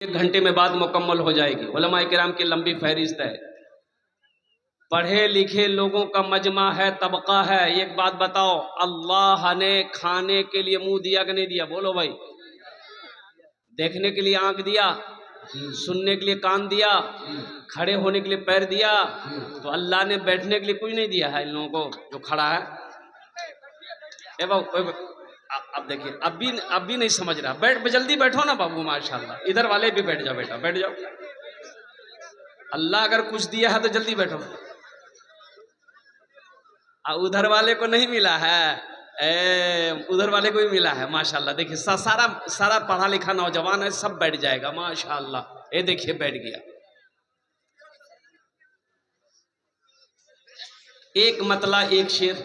1 घंटे में बात मुकम्मल हो जाएगी। उलमा किराम की लंबी फहरिस्त है, पढ़े लिखे लोगों का मजमा है, तबका है। एक बात बताओ, अल्लाह ने खाने के लिए मुंह दिया कि नहीं दिया? बोलो भाई। देखने के लिए आंख दिया, सुनने के लिए कान दिया, खड़े होने के लिए पैर दिया, तो अल्लाह ने बैठने के लिए कुछ नहीं दिया है इन लोगों को जो खड़ा है। अब देखिए, अब भी नहीं समझ रहा। बैठ जल्दी बैठो ना बाबू, माशाल्लाह। इधर वाले भी बैठ जाओ बेटा, बैठ जाओ। अल्लाह अगर कुछ दिया है तो जल्दी बैठो। उधर वाले को नहीं मिला है, उधर वाले को भी मिला है माशाल्लाह। देखिए सारा सारा पढ़ा लिखा नौजवान है, सब बैठ जाएगा माशाल्लाह। ये देखिए बैठ गया। एक मतला एक शेर,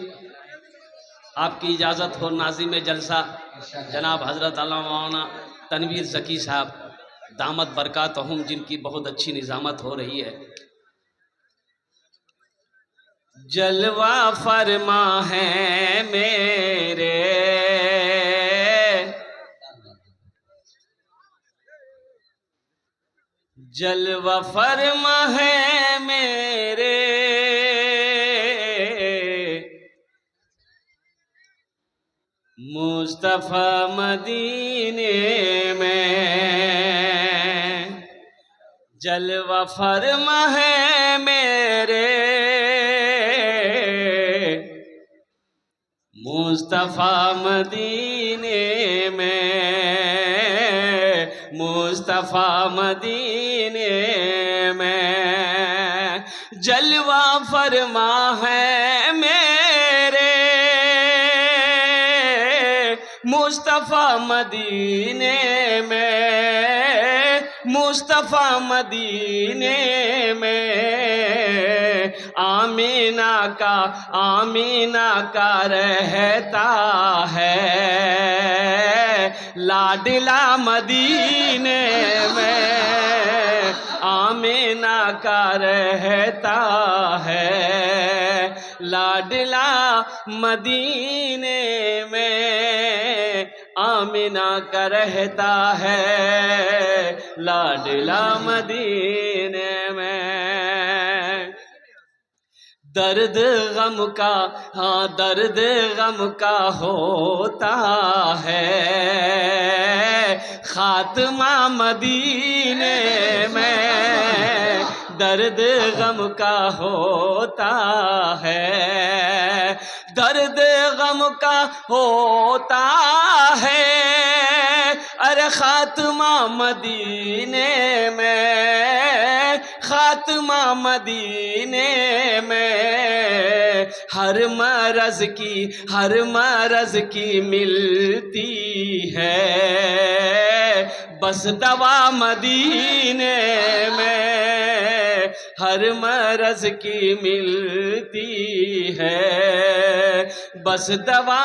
आपकी इजाजत हो। नाज़िम जलसा जनाब हजरत अल्लामा तनवीर ज़की साहब दामत बरकातहुम, जिनकी बहुत अच्छी निज़ामत हो रही है। जलवा फरमा है मेरे, जलवा फरमा है मेरे, मुस्तफा मदीने में। जलवा फरमा है मेरे, मुस्तफा मदीने में, मुस्तफा मदीने में। जलवा फरमा है मेरे, मुस्तफा मदीने में, मुस्तफा मदीने में। आमीना का रहता है लाडला मदीने में। आमीना का रहता है लाडला मदीने में। आमीना का रहता है लाडला मदीने में। दर्द गम का, हाँ दर्द गम का होता है खात्मा मदीने में। दर्द गम का होता है, दर्द गम का होता है, अरे खात्मा मदीने में, खात्मा मदीने में। हर मरज की मिलती है बस दवा मदीने में। हर मरज की मिलती है बस दवा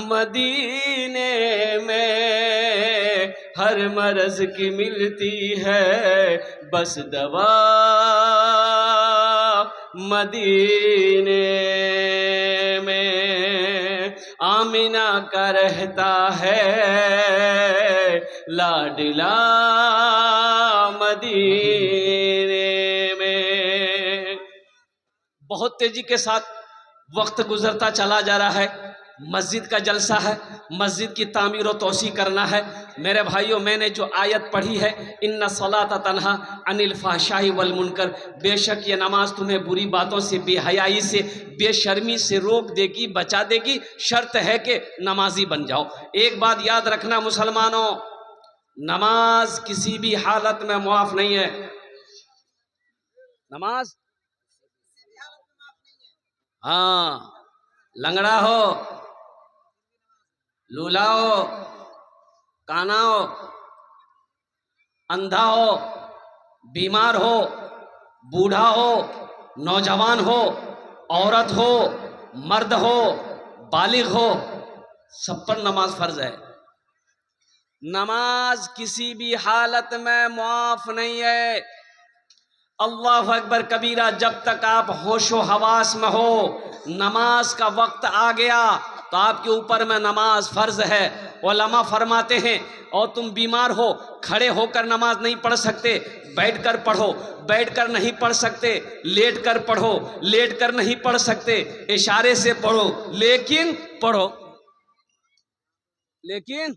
मदीने में। हर मरज की मिलती है बस दवा मदीने में। आमीना का रहता है लाडला मदीने में। बहुत तेजी के साथ वक्त गुजरता चला जा रहा है। मस्जिद का जलसा है, मस्जिद की तामीर और तोसी करना है। मेरे भाइयों, मैंने जो आयत पढ़ी है, इन्ना सलाता तन्हा अनिल फहशाई वल मुनकर, बेशक ये नमाज तुम्हें बुरी बातों से, बेहयाई से, बेशर्मी से रोक देगी, बचा देगी। शर्त है कि नमाजी बन जाओ। एक बात याद रखना मुसलमानों, नमाज किसी भी हालत में मुआफ नहीं है। नमाज, हाँ, लंगड़ा हो, लूला हो, काना हो, अंधा हो, बीमार हो, बूढ़ा हो, नौजवान हो, औरत हो, मर्द हो, बालिग हो, सब पर नमाज फर्ज है। नमाज किसी भी हालत में मुआफ नहीं है। अल्लाह अकबर कबीरा। जब तक आप होशो हवास में हो, नमाज का वक्त आ गया, तो आपके ऊपर में नमाज फर्ज है। उलमा फरमाते हैं और तुम बीमार हो, खड़े होकर नमाज नहीं पढ़ सकते, बैठकर पढ़ो, बैठकर नहीं पढ़ सकते लेट कर पढ़ो, लेट कर नहीं पढ़ सकते इशारे से पढ़ो, लेकिन पढ़ो। लेकिन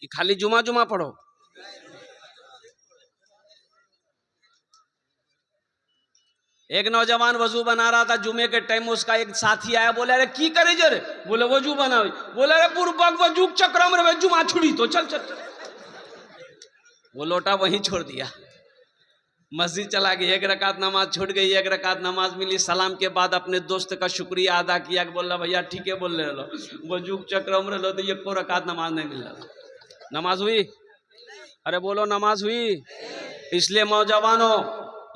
कि खाली जुमा जुमा पढ़ो। एक नौजवान वजू बना रहा था, जुमे के टाइम उसका एक साथी आया, बोले अरे की करे जरे, बोले वजू बना, बोले अरे पूर्वक वजू चक्रम रे जुमा छुड़ी तो चल चल चल। वो लोटा वहीं छोड़ दिया, मस्जिद चला गया, एक रकात नमाज छूट गई, एक रकात नमाज मिली। सलाम के बाद अपने दोस्त का शुक्रिया अदा किया, बोल रहा भैया ठीक है बोल रहे लो, वजू चक्रम रे लो तो ये को रकात नमाज नहीं मिल रहा। नमाज हुई? अरे बोलो नमाज हुई? इसलिए नौजवानों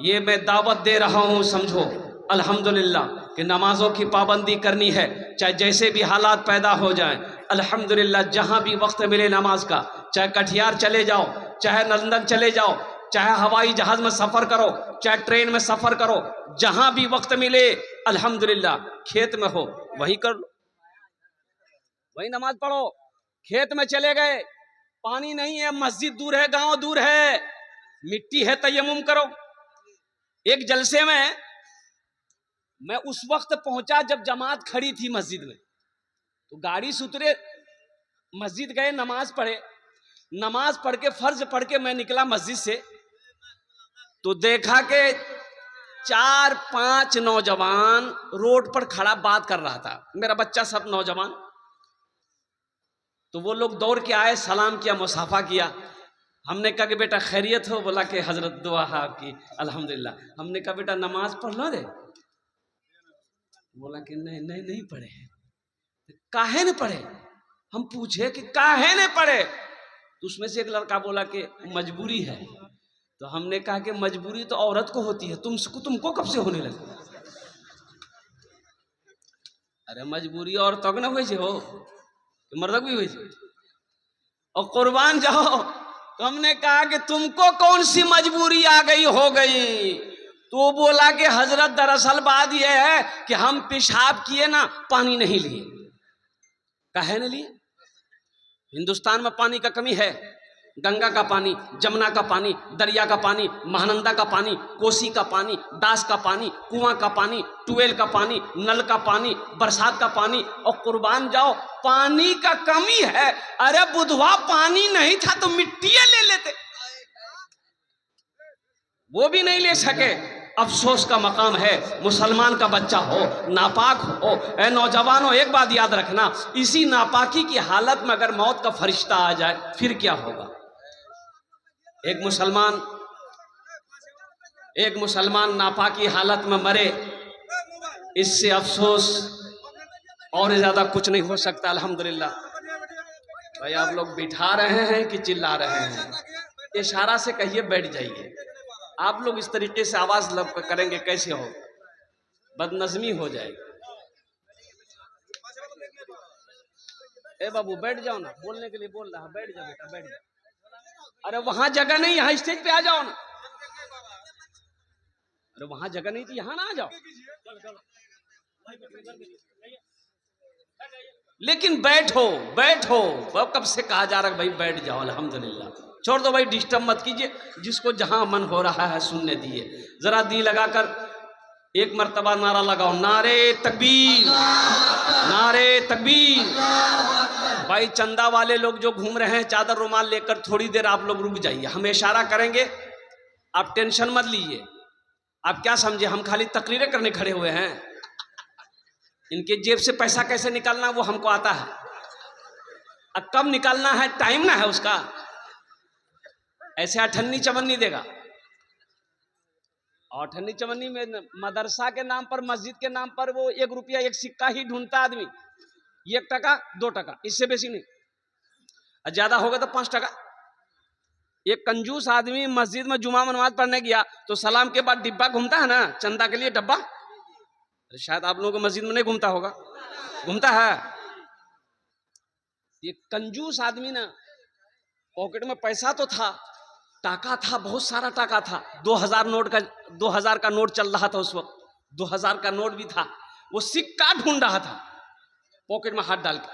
ये मैं दावत दे रहा हूँ, समझो अल्हम्दुलिल्लाह कि नमाजों की पाबंदी करनी है, चाहे जैसे भी हालात पैदा हो जाएं। अल्हम्दुलिल्लाह जहाँ भी वक्त मिले नमाज का, चाहे कटिहार चले जाओ, चाहे लंदन चले जाओ, चाहे हवाई जहाज में सफर करो, चाहे ट्रेन में सफर करो, जहाँ भी वक्त मिले अल्हम्दुलिल्लाह, खेत में हो वहीं कर लो, वहीं नमाज पढ़ो। खेत में चले गए, पानी नहीं है, मस्जिद दूर है, गांव दूर है, मिट्टी है, तयम्मुम करो। एक जलसे में मैं उस वक्त पहुंचा जब जमात खड़ी थी मस्जिद में, तो गाड़ी से उतरे, मस्जिद गए, नमाज पढ़े, नमाज पढ़ के फर्ज पढ़ के मैं निकला मस्जिद से, तो देखा कि 4-5 नौजवान रोड पर खड़ा बात कर रहा था, मेरा बच्चा सब नौजवान। तो वो लोग दौड़ के आए, सलाम किया, मुसाफा किया। हमने कहा कि बेटा खैरियत हो? बोला कि हजरत दुआ है आपकी, अल्हम्दुलिल्लाह। हमने कहा बेटा नमाज पढ़ लो रे? बोला कि नहीं नहीं नहीं पढ़े। काहे न पढ़े? हम पूछे कि काहे न पढ़े? तो उसमें से एक लड़का बोला कि मजबूरी है। तो हमने कहा कि मजबूरी तो औरत को होती है, तुमको कब से होने लगी? अरे मजबूरी और तक न हो, मर्दक भी हुई। और कुर्बान जाओ, तो हमने कहा कि तुमको कौन सी मजबूरी आ गई हो गई? तो बोला कि हजरत दरअसल बात यह है कि हम पेशाब किए ना, पानी नहीं लिए। काहे नहीं लिए? हिंदुस्तान में पानी का कमी है। गंगा का पानी, जमुना का पानी, दरिया का पानी, महानंदा का पानी, कोसी का पानी, दास का पानी, कुआं का पानी, ट्यूबवेल का पानी, नल का पानी, बरसात का पानी, और कुर्बान जाओ पानी का कमी है। अरे बुधवा पानी नहीं था तो मिट्टी ले लेते, वो भी नहीं ले सके। अफसोस का मकाम है, मुसलमान का बच्चा हो, नापाक हो। ए नौजवानों, एक बात याद रखना, इसी नापाकी की हालत में अगर मौत का फरिश्ता आ जाए फिर क्या होगा? एक मुसलमान नापाकी हालत में मरे, इससे अफसोस और ज्यादा कुछ नहीं हो सकता। अल्हम्दुलिल्लाह। भाई आप लोग बिठा रहे हैं कि चिल्ला रहे हैं? इशारा से कहिए बैठ जाइए। आप लोग इस तरीके से आवाज करेंगे कैसे हो? बदनज़मी हो जाएगी। ए बाबू बैठ जाओ ना, बोलने के लिए बोल रहा, बैठ जाओ बेटा, बैठ जाओ। अरे वहां जगह नहीं, यहाँ स्टेज पे आ जाओ ना। अरे वहां जगह नहीं थी, यहाँ ना आ जाओ। लेकिन बैठो बैठो, कब से कहा जा रहा है भाई बैठ जाओ। अल्हम्दुलिल्लाह। छोड़ दो भाई, डिस्टर्ब मत कीजिए, जिसको जहां मन हो रहा है सुनने दिए। जरा दिल लगाकर एक मर्तबा नारा लगाओ, नारे तकबीर, नारे तकबीर। भाई चंदा वाले लोग जो घूम रहे हैं चादर रुमाल लेकर, थोड़ी देर आप लोग रुक जाइए, हम इशारा करेंगे, आप टेंशन मत लीजिए। आप क्या समझे हम खाली तकरीरें करने खड़े हुए हैं? इनके जेब से पैसा कैसे निकालना वो हमको आता है, अब कब निकालना है टाइम ना है उसका। ऐसे अठन्नी चवन्नी देगा, और अठन्नी चवन्नी में मदरसा के नाम पर, मस्जिद के नाम पर वो 1 रुपया 1 सिक्का ही ढूंढता आदमी। 1 टका 2 टका, इससे बेसी नहीं, ज्यादा होगा तो 5 टका। एक कंजूस आदमी मस्जिद में जुमा नमाज पढ़ने गया तो सलाम के बाद डिब्बा घूमता है ना, चंदा के लिए डब्बा। शायद आप लोगों को मस्जिद में नहीं घूमता होगा, घूमता है। ये कंजूस आदमी ना, पॉकेट में पैसा तो था, टाका था, बहुत सारा टाका था। 2000 का नोट चल रहा था उस वक्त, 2000 का नोट भी था। वो सिक्का ढूंढ रहा था, पॉकेट में हाथ डाल के,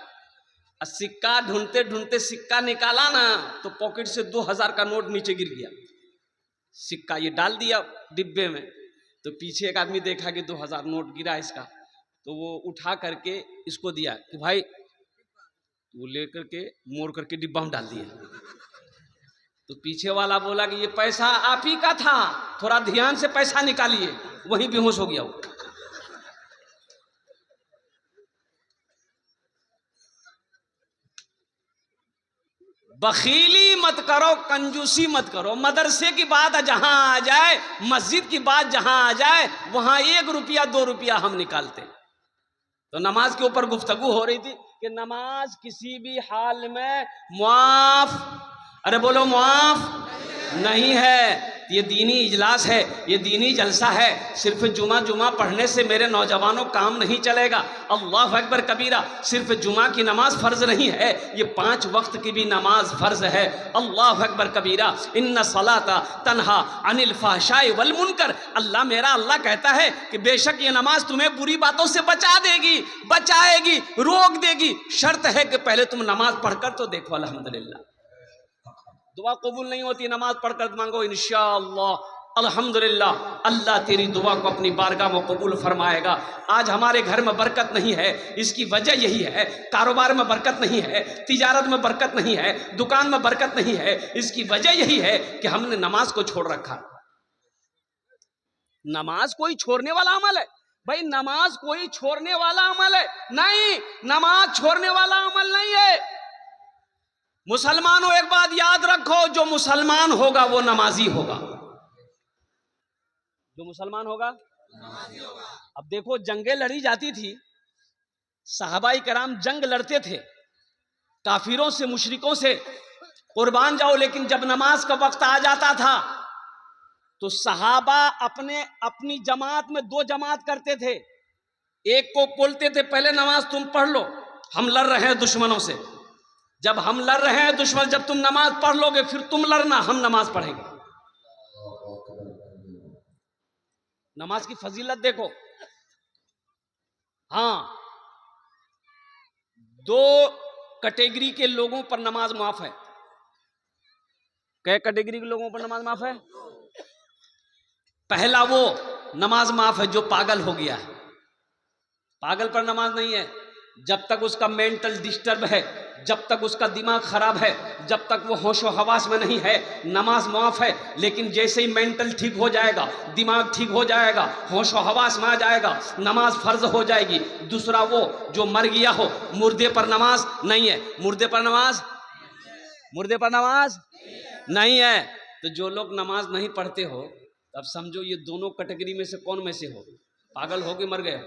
और सिक्का ढूंढते ढूंढते सिक्का निकाला ना तो पॉकेट से 2000 का नोट नीचे गिर गया। सिक्का ये डाल दिया डिब्बे में, तो पीछे एक आदमी देखा कि 2000 नोट गिरा इसका, तो वो उठा करके इसको दिया कि भाई, वो लेकर के मोड़ करके डिब्बा में डाल दिया। तो पीछे वाला बोला कि ये पैसा आप ही का था, थोड़ा ध्यान से पैसा निकालिए। वहीं बेहोश हो गया वो। बखीली मत करो, कंजूसी मत करो। मदरसे की बात जहां आ जाए, मस्जिद की बात जहां आ जाए, वहां 1 रुपया 2 रुपया हम निकालते। तो नमाज के ऊपर गुफ्तगू हो रही थी कि नमाज किसी भी हाल में मुआफ, अरे बोलो मुआफ नहीं है। ये दीनी इजलास है, ये दीनी जलसा है। सिर्फ जुमा पढ़ने से मेरे नौजवानों काम नहीं चलेगा। अल्लाह अकबर कबीरा। सिर्फ जुमा की नमाज फ़र्ज नहीं है, ये 5 वक्त की भी नमाज फ़र्ज है। अल्लाह अकबर कबीरा। इन्ना सलाता तन्हा अनिल फहशाए वल मुनकर। अल्लाह मेरा अल्लाह कहता है कि बेशक ये नमाज तुम्हें बुरी बातों से बचा देगी, बचाएगी, रोक देगी। शर्त है कि पहले तुम नमाज पढ़कर तो देखो। अल्हम्दुलिल्लाह। दुआ कबूल नहीं होती, नमाज पढ़कर मांगो, इंशाअल्लाह अल्हम्दुलिल्लाह अल्लाह तेरी दुआ को अपनी बारगाह में कबूल फरमाएगा। आज हमारे घर में बरकत नहीं है, इसकी वजह यही है। कारोबार में बरकत नहीं है, तिजारत में बरकत नहीं है, दुकान में बरकत नहीं है, इसकी वजह यही है कि हमने नमाज को छोड़ रखा। नमाज कोई छोड़ने वाला अमल है भाई, नमाज कोई छोड़ने वाला अमल है नहीं, नमाज छोड़ने वाला अमल नहीं है। मुसलमानों एक बात याद रखो, जो मुसलमान होगा वो नमाजी होगा। जो मुसलमान होगा नमाजी होगा। अब देखो जंगें लड़ी जाती थी, सहाबाई कराम जंग लड़ते थे काफिरों से, मुशरिकों से, कुर्बान जाओ। लेकिन जब नमाज का वक्त आ जाता था तो सहाबा अपनी जमात में 2 जमात करते थे। एक को बोलते थे पहले नमाज तुम पढ़ लो, हम लड़ रहे हैं दुश्मनों से। जब हम लड़ रहे हैं दुश्मन, जब तुम नमाज पढ़ लोगे फिर तुम लड़ना, हम नमाज पढ़ेंगे। नमाज की फजीलत देखो। हाँ, 2 कैटेगरी के लोगों पर नमाज माफ है। कै कैटेगरी के लोगों पर नमाज माफ है? पहला वो नमाज माफ है जो पागल हो गया है। पागल पर नमाज नहीं है। जब तक उसका मेंटल डिस्टर्ब है, जब तक उसका दिमाग खराब है, जब तक वो होशो हवास में नहीं है, नमाज माफ है। लेकिन जैसे ही मेंटल ठीक हो जाएगा, दिमाग ठीक हो जाएगा, होशो हवास में आ जाएगा, नमाज फर्ज हो जाएगी। दूसरा वो जो मर गया हो, मुर्दे पर नमाज नहीं है। मुर्दे पर नमाज नहीं है। तो जो लोग नमाज नहीं पढ़ते हो, अब समझो ये दोनों कैटेगरी में से कौन में से हो? पागल हो के मर गए।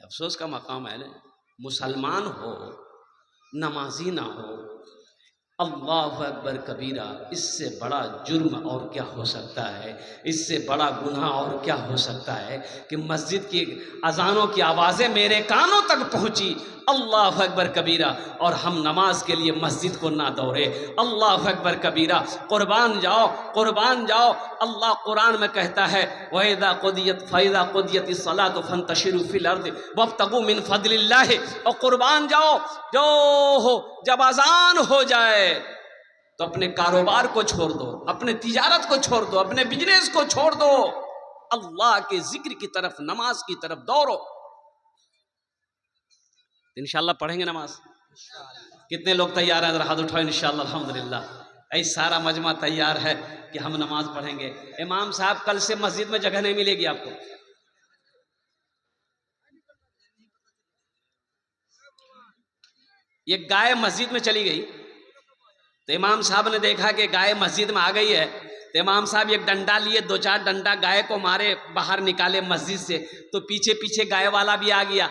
अफसोस का मकाम है ना। मुसलमान हो, नमाजी ना हो, अल्लाह अकबर कबीरा। इससे बड़ा जुर्म और क्या हो सकता है? इससे बड़ा गुनाह और क्या हो सकता है कि मस्जिद की अजानों की आवाज़ें मेरे कानों तक पहुंची, अल्लाह अकबर कबीरा, और हम नमाज के लिए मस्जिद को ना दौड़े। अल्लाह अकबर कबीरा। कुर्बान जाओ। अल्लाह कुरान में कहता है, वइज़ा क़ुदियत सलातु फंतशिरू फिल अर्द वब्तगू मिन फदलिल्लाह। और कुर्बान जाओ, जो हो जब अजान हो जाए तो अपने कारोबार को छोड़ दो, अपने तिजारत को छोड़ दो, अपने बिजनेस को छोड़ दो, अल्लाह के जिक्र की तरफ, नमाज की तरफ दौड़ो। इंशाअल्लाह पढ़ेंगे नमाज। कितने लोग तैयार हैं? हाथ उठाओ। इंशाअल्लाह अल्हम्दुलिल्लाह। ऐसा सारा मजमा तैयार है कि हम नमाज पढ़ेंगे। इमाम साहब कल से मस्जिद में जगह नहीं मिलेगी आपको। ये गाय मस्जिद में चली गई तो इमाम साहब ने देखा कि गाय मस्जिद में आ गई है, तो इमाम साहब एक डंडा लिए, 2-4 डंडा गाय को मारे, बाहर निकाले मस्जिद से। तो पीछे पीछे गाय वाला भी आ गया।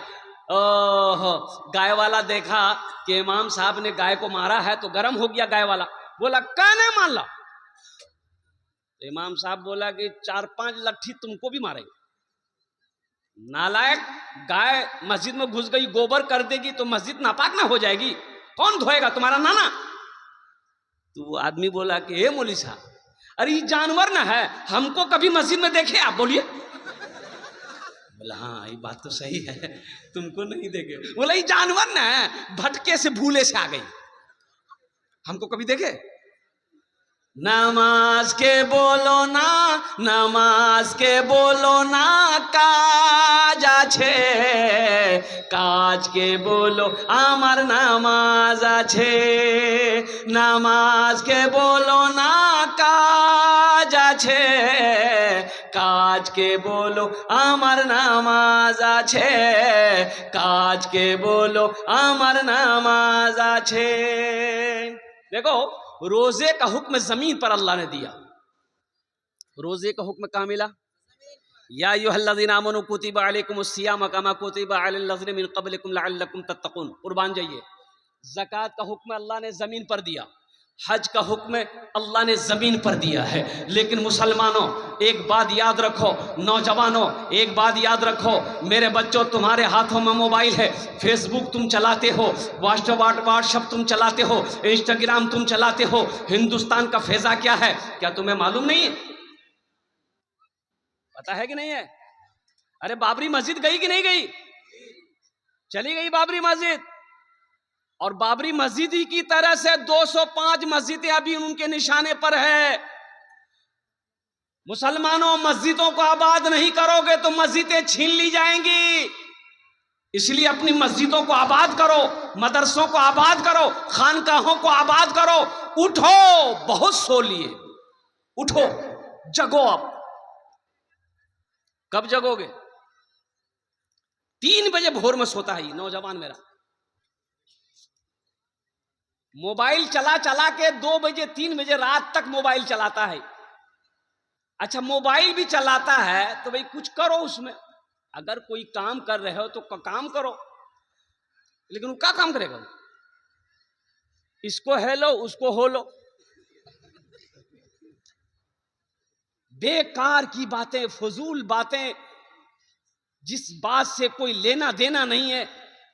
ओहो, गाय वाला देखा कि इमाम साहब ने गाय को मारा है तो गर्म हो गया। गाय वाला बोला कहने मान लो। तो इमाम साहब बोला कि 4-5 लट्ठी तुमको भी मारेंगे। नालायक, गाय मस्जिद में घुस गई, गोबर कर देगी तो मस्जिद नापाक ना हो जाएगी? कौन धोएगा? तुम्हारा नाना। तो वो आदमी बोला कि हे मौलवी साहब, अरे ये जानवर ना है, हमको कभी मस्जिद में देखे आप? बोलिए। बोला हाँ ये बात तो सही है, तुमको नहीं देखे। बोला ये जानवर ना भटके से भूले से आ गई, हमको कभी देखे? नमाज के बोलो ना, नमाज के बोलो ना काज আছে, কাজ के बोलो আমার নামাজ আছে, নামাজ के बोलो ना কাজ আছে, কাজ के बोलो আমার নামাজ আছে, কাজ के बोलो আমার নামাজ আছে। देखो रोजे का हुक्म जमीन पर अल्लाह ने दिया, रोजे का हुक्म कहाँ मिला? या अय्युहल्लज़ीना आमनू कुतिबा अलैकुमुस्सियाम कमा कुतिबा अलल्लज़ीना मिन क़ब्लिकुम लअल्लकुम तत्तक़ून। कुर्बान जाइए। ज़कात का हुक्म अल्लाह ने ज़मीन पर दिया, हज का हुक्म अल्लाह ने ज़मीन पर दिया है। लेकिन मुसलमानों एक बात याद रखो, नौजवानों एक बात याद रखो, मेरे बच्चों तुम्हारे हाथों में मोबाइल है, फेसबुक तुम चलाते हो, व्हाट्सएप तुम चलाते हो, इंस्टाग्राम तुम चलाते हो, हिंदुस्तान का फैज़ा क्या है क्या तुम्हें मालूम नहीं है? पता है कि नहीं है? अरे बाबरी मस्जिद गई कि नहीं गई? चली गई बाबरी मस्जिद। और बाबरी मस्जिद ही की तरह से 205 मस्जिदें अभी उनके निशाने पर है। मुसलमानों मस्जिदों को आबाद नहीं करोगे तो मस्जिदें छीन ली जाएंगी, इसलिए अपनी मस्जिदों को आबाद करो, मदरसों को आबाद करो, खानकाहों को आबाद करो। उठो, बहुत सो लिए, उठो, जगो। अब कब जगोगे? 3 बजे भोर में सोता है ये नौजवान मेरा, मोबाइल चला चला के 2 बजे 3 बजे रात तक मोबाइल चलाता है। अच्छा मोबाइल भी चलाता है तो भाई कुछ करो उसमें, अगर कोई काम कर रहे हो तो काम करो, लेकिन वो क्या काम करेगा? इसको हेलो उसको होलो, बेकार की बातें, फजूल बातें, जिस बात से कोई लेना देना नहीं है।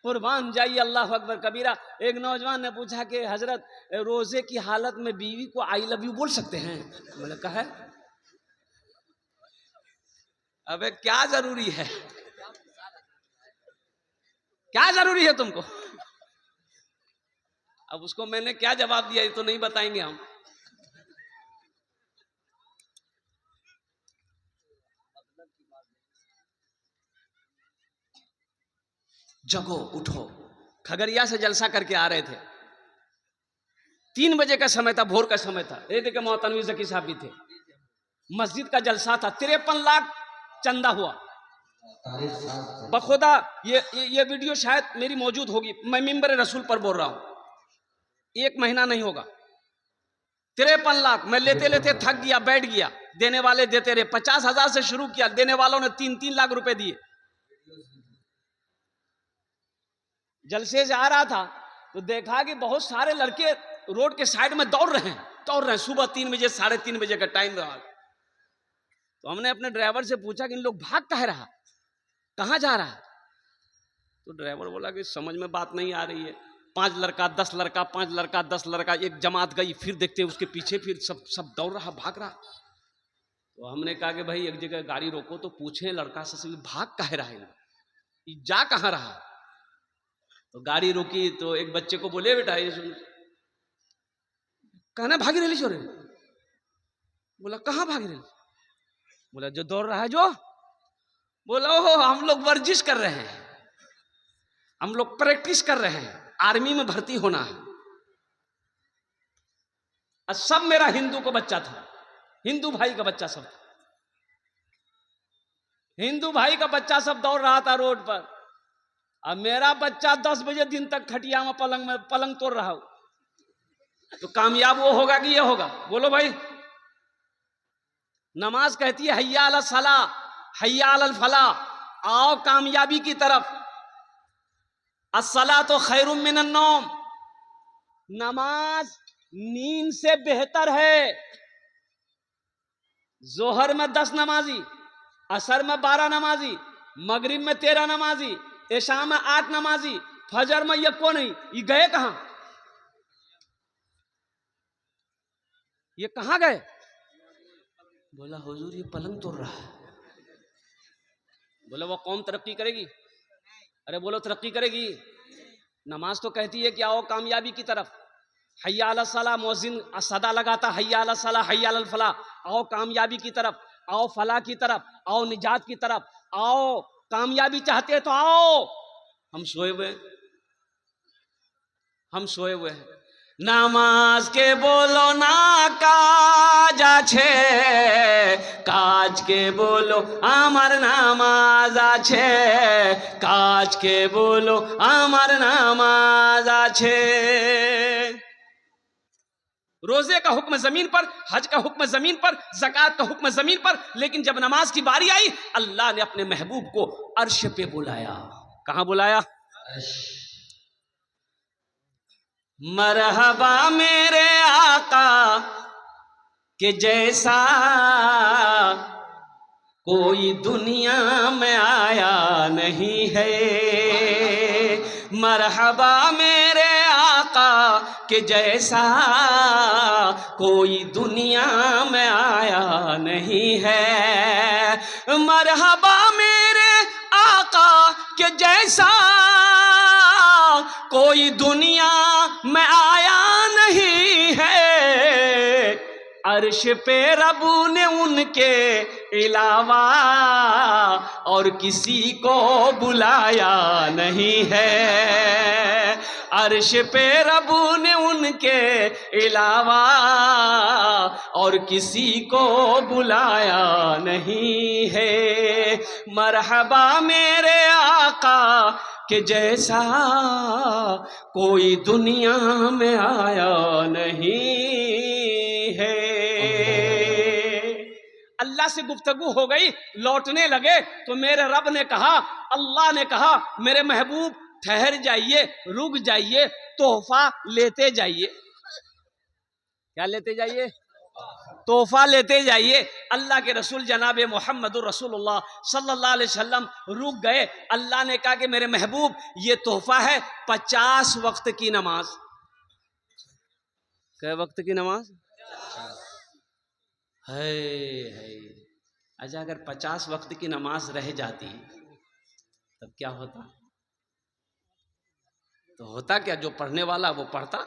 कुर्बान जाइए, अल्लाह अकबर कबीरा। एक नौजवान ने पूछा कि हजरत रोजे की हालत में बीवी को आई लव यू बोल सकते हैं? मैंने कहा है अबे क्या जरूरी है, क्या जरूरी है तुमको? अब उसको मैंने क्या जवाब दिया ये तो नहीं बताएंगे हम। जगो, उठो। खगड़िया से जलसा करके आ रहे थे, 3 बजे का समय था, भोर का समय था। ये देखे मोहतनवी ज़की साहब भी थे, मस्जिद का जलसा था, 53 लाख चंदा हुआ। बखुदा ये वीडियो शायद मेरी मौजूद होगी, मैं मिंबर रसूल पर बोल रहा हूं, 1 महीना नहीं होगा। 53 लाख मैं लेते लेते थक गया, बैठ गया। देने वाले देते रहे, 50,000 से शुरू किया, देने वालों ने 3-3 लाख रुपए दिए। जलसे से आ रहा था तो देखा कि बहुत सारे लड़के रोड के साइड में दौड़ रहे हैं। सुबह 3 बजे 3:30 बजे का टाइम रहा। तो हमने अपने ड्राइवर से पूछा कि इन लोग भाग कह रहा, कहाँ जा रहा? तो ड्राइवर बोला कि समझ में बात नहीं आ रही है। 5 लड़का 10 लड़का, 5 लड़का 10 लड़का, एक जमात गई, फिर देखते उसके पीछे फिर सब दौड़ रहा, भाग रहा। तो हमने कहा कि भाई एक जगह गाड़ी रोको तो पूछे लड़का से भाग कह रहा है, जा कहाँ रहा? तो गाड़ी रुकी तो एक बच्चे को बोले बेटा ये सुन, कहना भागी रही छोरे। बोला कहाँ भागी रही? बोला जो दौड़ रहा है जो। बोला ओहो हम लोग वर्जिश कर रहे हैं, हम लोग प्रैक्टिस कर रहे हैं, आर्मी में भर्ती होना है। सब मेरा हिंदू को बच्चा था, हिंदू भाई का बच्चा सब था, हिंदू भाई का बच्चा सब दौड़ रहा था रोड पर। अब मेरा बच्चा 10 बजे दिन तक खटिया में पलंग तोड़ रहा हो, तो कामयाब वो होगा कि ये होगा? बोलो भाई। नमाज कहती है हैया अल सला हैया अल फला, आओ कामयाबी की तरफ। अस्सला तो खैरुम मिनन नौम, नमाज नींद से बेहतर है। जोहर में 10 नमाजी, असर में 12 नमाजी, मगरिब में 13 नमाजी, इशा में 8 नमाजी, फजर में ये कौन नहीं, ये गए कहां? ये कहां गए? बोला हुजूर ये पलंग तोड़ रहा है। बोले वो कौम तरक्की करेगी? अरे बोलो तरक्की करेगी? नमाज तो कहती है कि आओ कामयाबी की तरफ। हय्या अला सलाह, मुअज्जिन सदा लगाता हय्या अला सलाह हय्या अल फलाह, आओ कामयाबी की तरफ, आओ फलाह की तरफ, आओ निजात की तरफ, आओ कामयाबी चाहते तो आओ। हम सोए हुए हैं, हम सोए हुए हैं। नामाज के बोलो ना काज আছে, কাজ के बोलो আমার নামাজ আছে, কাজ के बोलो আমার নামাজ আছে। रोजे का हुक्म जमीन पर, हज का हुक्म जमीन पर, ज़कात का हुक्म जमीन पर, लेकिन जब नमाज की बारी आई अल्लाह ने अपने महबूब को अर्श पे बुलाया। कहां बुलाया? मरहबा मेरे आका के जैसा कोई दुनिया में आया नहीं है। मरहबा मेरे आका के जैसा कोई दुनिया में आया नहीं है। मरहबा मेरे आका के जैसा कोई दुनिया में आया नहीं है। अर्श पे रबू ने उनके अलावा और किसी को बुलाया नहीं है। अर्श पे रबू ने उनके अलावा और किसी को बुलाया नहीं है। मरहबा मेरे आका के जैसा कोई दुनिया में आया नहीं है। अल्लाह से गुफ्तगू हो गई, लौटने लगे तो मेरे रब ने कहा, अल्लाह ने कहा, मेरे महबूब ठहर जाइए, रुक जाइए, तोहफा लेते जाइए। क्या लेते जाइए? तोहफा लेते जाइए। अल्लाह के रसूल जनाब मोहम्मदुर रसूलुल्लाह सल्लल्लाहु अलैहि वसल्लम रुक गए। अल्लाह ने कहा कि मेरे महबूब ये तोहफा है 50 वक्त की नमाज। कै वक्त की नमाज है? अच्छा, अगर 50 वक्त की नमाज रह जाती तब क्या होता? तो होता क्या, जो पढ़ने वाला वो पढ़ता।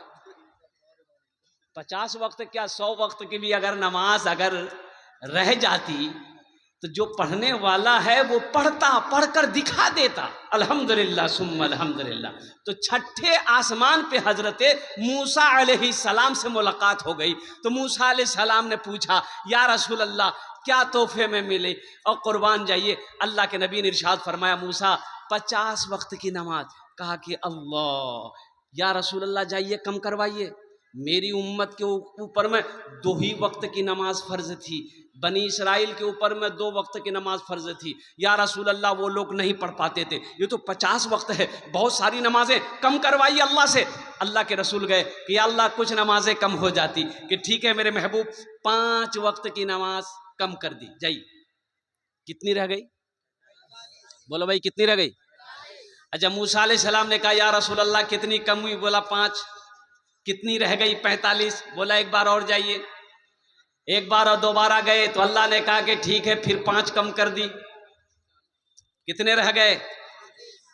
50 वक्त क्या 100 वक्त की भी अगर नमाज अगर रह जाती तो जो पढ़ने वाला है वो पढ़ता, पढ़कर दिखा देता। अल्हम्दुलिल्लाह सुम्मा अल्हम्दुलिल्लाह। तो छठे आसमान पे हजरते मूसा अलैहिस्सलाम से मुलाकात हो गई। तो मूसा अलैहिस्सलाम ने पूछा, या रसूल अल्लाह क्या तोहफे में मिले? और कुर्बान जाइए, अल्लाह के नबी ने इरशाद फरमाया, मूसा 50 वक्त की नमाज। कहा कि अल्लाह, या रसूल अल्लाह जाइए कम करवाइए, मेरी उम्मत के ऊपर में 2 ही वक्त की नमाज फर्ज थी, बनी इसराइल के ऊपर में 2 वक्त की नमाज फर्ज थी। या रसूल अल्लाह वो लोग नहीं पढ़ पाते थे, ये तो 50 वक्त है, बहुत सारी नमाजें, कम करवाइए अल्लाह से। अल्लाह के रसूल गए कि अल्लाह कुछ नमाजें कम हो जाती, कि ठीक है मेरे महबूब 5 वक्त की नमाज कम कर दी जाइए। कितनी रह गई? बोलो भाई कितनी रह गई? अच्छा, मूसा अलैहिस्सलाम ने कहा, या रसूल अल्लाह कितनी कम हुई? बोला 5। कितनी रह गई? 45। बोला एक बार और जाइए। एक बार और दोबारा गए तो अल्लाह ने कहा कि ठीक है फिर 5 कम कर दी। कितने रह गए?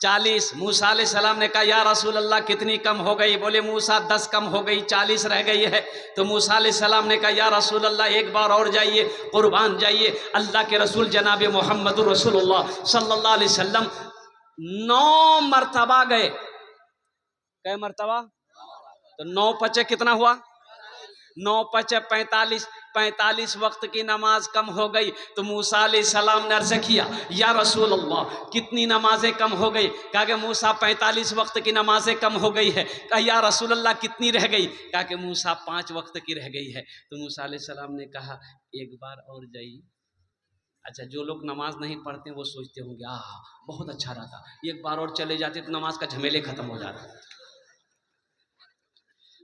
40। मूसा अलैहिस्सलाम ने कहा, या रसूल अल्लाह कितनी कम हो गई? बोले मूसा 10 कम हो गई, 40 रह गई है। तो मूसा अलैहिस्सलाम ने कहा, या रसूल अल्लाह एक बार और जाइए, कुर्बान जाइए। अल्लाह के रसूल जनाब मोहम्मदुर रसूलुल्लाह सल्लल्लाहु अलैहि वसल्लम 9 मरतबा गए। कै मरतबा? तो 9 पचे कितना हुआ? 9 पचे 45। 45 वक्त की नमाज कम हो गई। तो मूसा अलैहिस्सलाम ने अर्ज़ किया, या रसूल अल्लाह कितनी नमाजें कम हो गई? कहा कि मूसा 45 वक्त की नमाजें कम हो गई है। कहा या रसूल अल्लाह कितनी रह गई? कहा कि मूसा 5 वक्त की रह गई है। तो मूसा अलैहिस्सलाम ने कहा एक बार और जाइए। अच्छा, जो लोग नमाज नहीं पढ़ते वो सोचते होंगे बहुत अच्छा रहता, एक बार और चले जाते तो नमाज का झमेले खत्म हो जाता।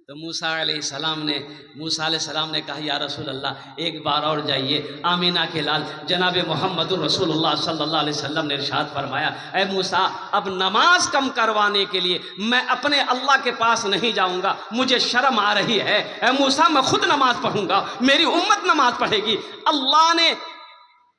तो मूसा अलैहिस्सलाम ने कहा, या रसूल अल्लाह एक बार और जाइए। आमीना के लाल जनाब मोहम्मदुर रसूलुल्लाह सल्लल्लाहु अलैहि वसल्लम ने इरशाद फरमाया, ऐ मूसा अब नमाज कम करवाने के लिए मैं अपने अल्लाह के पास नहीं जाऊंगा, मुझे शर्म आ रही है। ऐ मूसा मैं खुद नमाज पढ़ूंगा, मेरी उम्मत नमाज पढ़ेगी। अल्लाह ने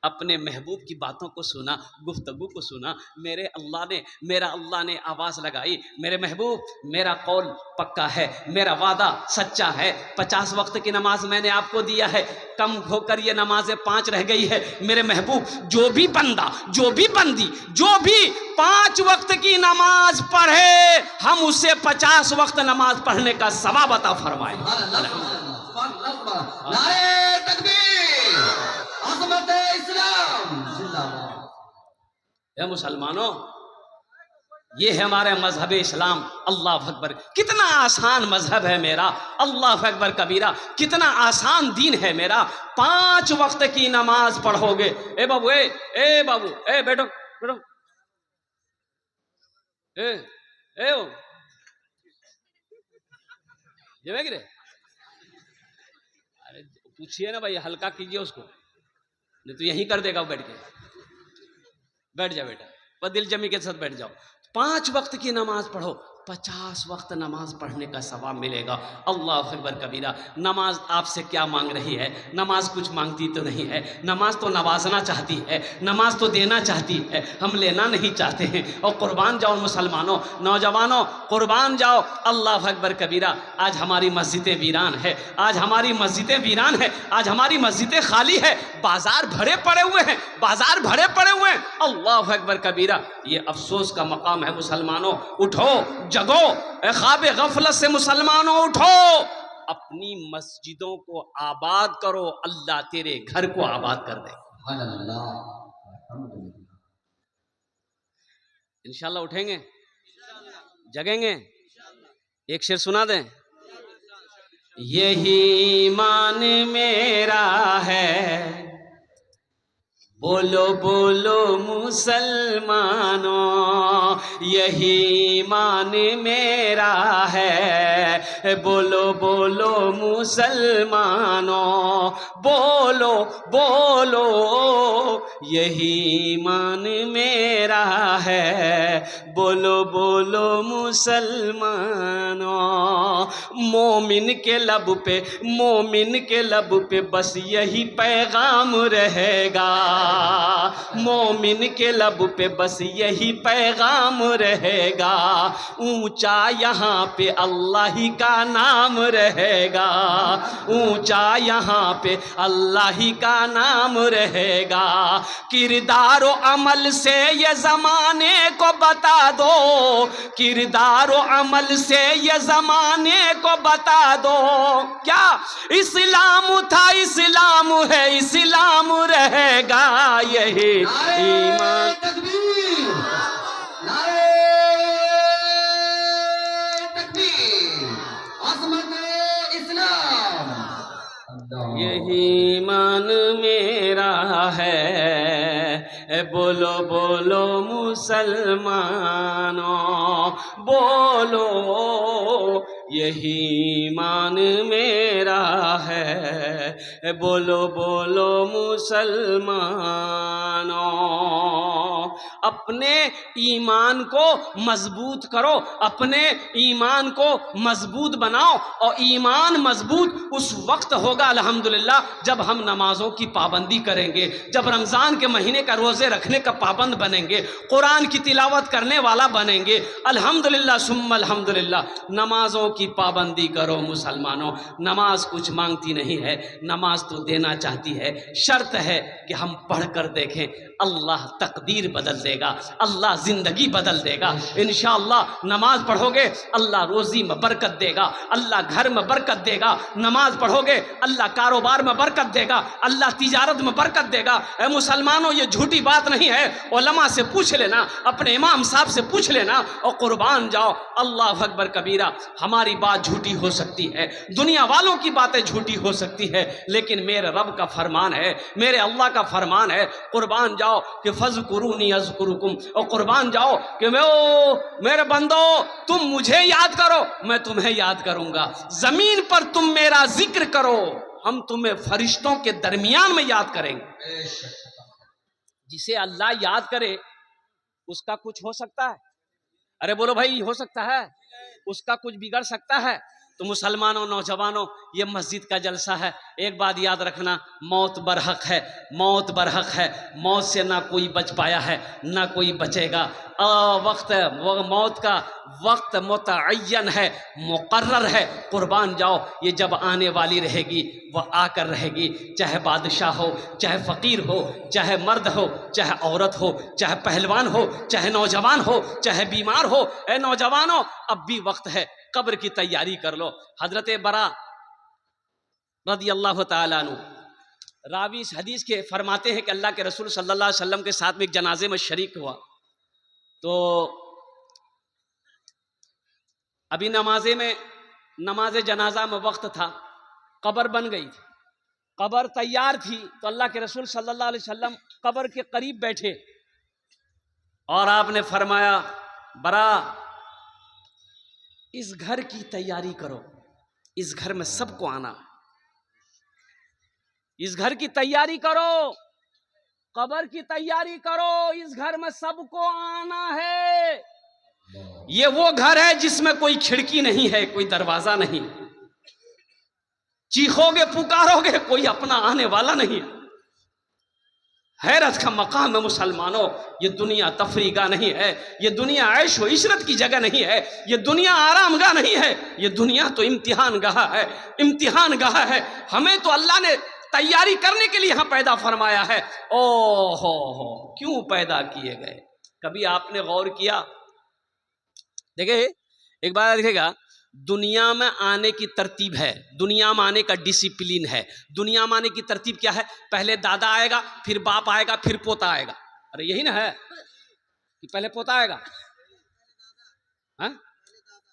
अपने महबूब की बातों को सुना, गुफ्तगू को सुना। मेरा अल्लाह ने आवाज़ लगाई, मेरे महबूब मेरा कौल पक्का है, मेरा वादा सच्चा है। 50 वक्त की नमाज मैंने आपको दिया है, कम होकर ये नमाजें 5 रह गई है। मेरे महबूब जो भी बंदा, जो भी बंदी, जो भी 5 वक्त की नमाज पढ़े, हम उसे 50 वक्त नमाज पढ़ने का सवाब अता फरमाए। नारे तकबीर, अज़मत इस्लाम जिंदाबाद। ए मुसलमानों, ये है हमारे मजहब इस्लाम। अल्लाह अकबर, कितना आसान मजहब है मेरा। अल्लाह अकबर कबीरा, कितना आसान दीन है मेरा। 5 वक्त की नमाज पढ़ोगे। ए बाबू, ए बाबू, ए बैठो बैठो, ए ओ ये रे, अरे पूछिए ना भाई, हल्का कीजिए उसको, नहीं तो यहीं कर देगा। बैठ के बैठ जाओ बेटा, बस दिल जमी के साथ बैठ जाओ। 5 वक्त की नमाज पढ़ो, 50 वक्त नमाज पढ़ने का सवाब मिलेगा। अल्लाह अकबर कबीरा। नमाज आपसे क्या मांग रही है? नमाज कुछ मांगती तो नहीं है। नमाज तो नवाजना चाहती है, नमाज तो देना चाहती है, हम लेना नहीं चाहते हैं। और कुर्बान जाओ मुसलमानों, नौजवानों, कुर्बान जाओ। अल्लाह अकबर कबीरा। आज हमारी मस्जिदें वीरान है, आज हमारी मस्जिदें वीरान है, आज हमारी मस्जिदें खाली है, बाजार भरे पड़े हुए हैं, बाजार भरे पड़े हुए हैं। अल्लाह अकबर कबीरा। ये अफसोस का मकाम है मुसलमानों, उठो जगो, ख्वाब गफलत से मुसलमानों उठो, अपनी मस्जिदों को आबाद करो, अल्लाह तेरे घर को आबाद कर दे। इंशाल्लाह उठेंगे, जगेंगे। एक शेर सुना दें। यही ईमान मेरा है, बोलो बोलो मुसलमानों, यही ईमान मेरा है, बोलो बोलो मुसलमानों, बोलो बोलो, यही ईमान मेरा है, बोलो बोलो मुसलमानों। मोमिन के लब पे, मोमिन के लब पे बस यही पैगाम रहेगा, मोमिन के लब पे बस यही पैगाम रहेगा। ऊंचा यहाँ पे अल्लाह ही का नाम रहेगा, ऊंचा यहाँ पे अल्लाह ही का नाम रहेगा। किरदार व अमल से ये जमाने को बता दो, किरदार व अमल से ये जमाने को बता दो। क्या इस्लाम था, इस्लाम है, इस्लाम रहेगा। यही ईमान। तकबीर, नारे तकबीर, अज़मत इस्लाम। यही ईमान मेरा है, बोलो बोलो मुसलमानों, बोलो, यही ईमान मेरा है, बोलो बोलो मुसलमानों। अपने ईमान को मजबूत करो, अपने ईमान को मजबूत बनाओ। और ईमान मजबूत उस वक्त होगा अल्हम्दुलिल्लाह जब हम नमाजों की पाबंदी करेंगे, जब रमज़ान के महीने का रोज़े रखने का पाबंद बनेंगे, कुरान की तिलावत करने वाला बनेंगे। अल्हम्दुलिल्लाह सुम्मा अल्हम्दुलिल्लाह। नमाजों की पाबंदी करो मुसलमानों। नमाज कुछ मांगती नहीं है, नमाज तो देना चाहती है। शर्त है कि हम पढ़ कर देखें, अल्लाह तकदीर बदल देगा, अल्लाह ज़िंदगी बदल देगा। इंशाअल्लाह नमाज पढ़ोगे अल्लाह रोज़ी में बरकत देगा, अल्लाह घर में बरकत देगा। नमाज पढ़ोगे अल्लाह कारोबार में बरकत देगा, अल्लाह तिजारत में बरकत देगा। ए मुसलमानों, ये झूठी बात नहीं है। उलमा से पूछ लेना, अपने इमाम साहब से पूछ लेना और कुर्बान जाओ। अल्लाह अकबर कबीरा। हमारी बात झूठी हो सकती है, दुनिया वालों की बातें झूठी हो सकती है, लेकिन मेरे रब का फरमान है, मेरे अल्लाह का फरमान है, कुर्बान जाओ कि फज़कुरूनी अज़कुरुकुम। और कुर्बान जाओ कि मेरे बंदो, तुम मुझे याद करो, मैं तुम्हें याद करूंगा। जमीन पर तुम मेरा जिक्र करो, हम तुम्हें फरिश्तों के दरमियान में याद करेंगे। जिसे अल्लाह याद करे उसका कुछ हो सकता है? अरे बोलो भाई, हो सकता है? उसका कुछ बिगड़ सकता है? तो मुसलमानों, नौजवानों, ये मस्जिद का जलसा है। एक बात याद रखना, मौत बरहक है, मौत बरहक है। मौत से ना कोई बच पाया है, ना कोई बचेगा। मौत का वक्त मुतअय्यन है, मुकर्रर है। कुर्बान जाओ, ये जब आने वाली रहेगी वह आकर रहेगी। चाहे बादशाह हो, चाहे फ़कीर हो, चाहे मर्द हो, चाहे औरत हो, चाहे पहलवान हो, चाहे नौजवान हो, चाहे बीमार हो। ए नौजवानों, अब भी वक्त है, कब्र की तैयारी कर लो। हजरत बरा रज़ी अल्लाह ताला अन्हु रावी इस हदीस के फरमाते हैं कि अल्लाह के रसूल सल्लल्लाहु अलैहि वसल्लम के साथ में एक जनाजे में शरीक हुआ। तो अभी नमाज जनाजा में वक्त था, कब्र बन गई थी, कब्र तैयार थी। तो अल्लाह के रसूल सल्लल्लाहु अलैहि वसल्लम कब्र के करीब बैठे और आपने फरमाया, बरा, इस घर की तैयारी करो, इस घर में सबको आना है, इस घर की तैयारी करो, कब्र की तैयारी करो, इस घर में सबको आना है। ये वो घर है जिसमें कोई खिड़की नहीं है, कोई दरवाजा नहीं, चीखोगे पुकारोगे कोई अपना आने वाला नहीं। हैरत का मकाम है मुसलमानों, ये दुनिया तफरीगा नहीं है, ये दुनिया ऐश व इशरत की जगह नहीं है, ये दुनिया आरामगाह नहीं है, ये दुनिया तो इम्तिहान गाह है, इम्तिहान गाह है। हमें तो अल्लाह ने तैयारी करने के लिए यहाँ पैदा फरमाया है। ओ हो, क्यों पैदा किए गए? कभी आपने गौर किया? देखिए, एक बार देखिएगा, दुनिया में आने की तरतीब है, दुनिया में आने का डिसिप्लिन है। दुनिया में आने की तरतीब क्या है? पहले दादा आएगा, फिर बाप आएगा, फिर पोता आएगा। अरे यही ना है कि पहले पोता आएगा, हाँ?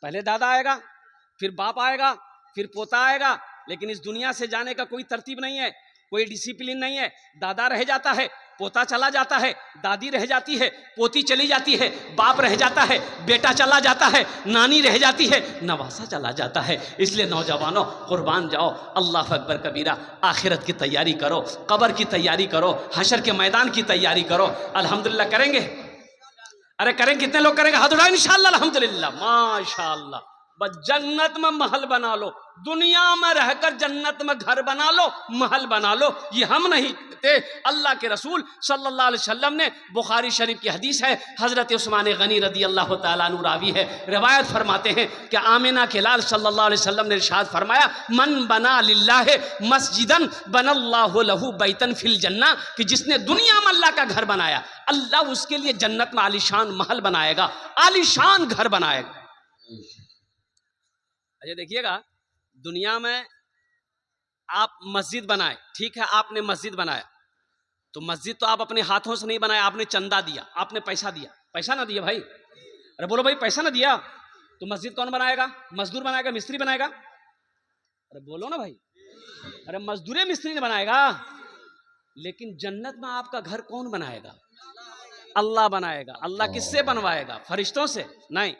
पहले दादा आएगा, फिर बाप आएगा, फिर पोता आएगा। लेकिन इस दुनिया से जाने का कोई तरतीब नहीं है, कोई डिसिप्लिन नहीं है। दादा रह जाता है, पोता चला जाता है, दादी रह जाती है, पोती चली जाती है, बाप रह जाता है, बेटा चला जाता है, नानी रह जाती है, नवासा चला जाता है। इसलिए नौजवानों, कुर्बान जाओ, अल्लाह अकबर कबीरा। आखिरत की तैयारी करो, कब्र की तैयारी करो, हशर के मैदान की तैयारी करो। अल्हम्दुलिल्लाह करेंगे? अरे करें, कितने लोग करेंगे? हाथ उठाओ इंशाअल्लाह, अल्हम्दुलिल्लाह, माशाअल्लाह। बस जन्नत में महल बना लो, दुनिया में रहकर जन्नत में घर बना लो, महल बना लो। ये हम नहीं कहते, अल्लाह के रसूल सल्लल्लाहु अलैहि वसल्लम ने, बुखारी शरीफ की हदीस है, हजरत उस्मान गनी रदी अल्लाह ताला अन्हु रावी है, रिवायत फरमाते हैं कि आमिना के लाल सल्लल्लाहु अलैहि वसल्लम ने इरशाद फरमाया, मन बना लिल्लाहि मस्जिदन बनल्लाहु लहू बैतन फिल जन्ना, कि जिसने दुनिया में अल्लाह का घर बनाया, अल्लाह उसके लिए जन्नत में आलीशान महल बनाएगा, आलीशान घर बनाएगा। अच्छा देखिएगा, दुनिया में आप मस्जिद बनाए, ठीक है, आपने मस्जिद बनाया, तो मस्जिद तो आप अपने हाथों से नहीं बनाया, आपने चंदा दिया, आपने पैसा दिया। पैसा ना दिया भाई? अरे बोलो भाई, पैसा ना दिया तो मस्जिद कौन बनाएगा? मजदूर बनाएगा, मिस्त्री बनाएगा? अरे बोलो ना भाई, अरे मजदूर मिस्त्री ने बनाएगा। लेकिन जन्नत में आपका घर कौन बनाएगा? अल्लाह बनाएगा। अल्लाह किससे बनवाएगा? फरिश्तों से? नहीं।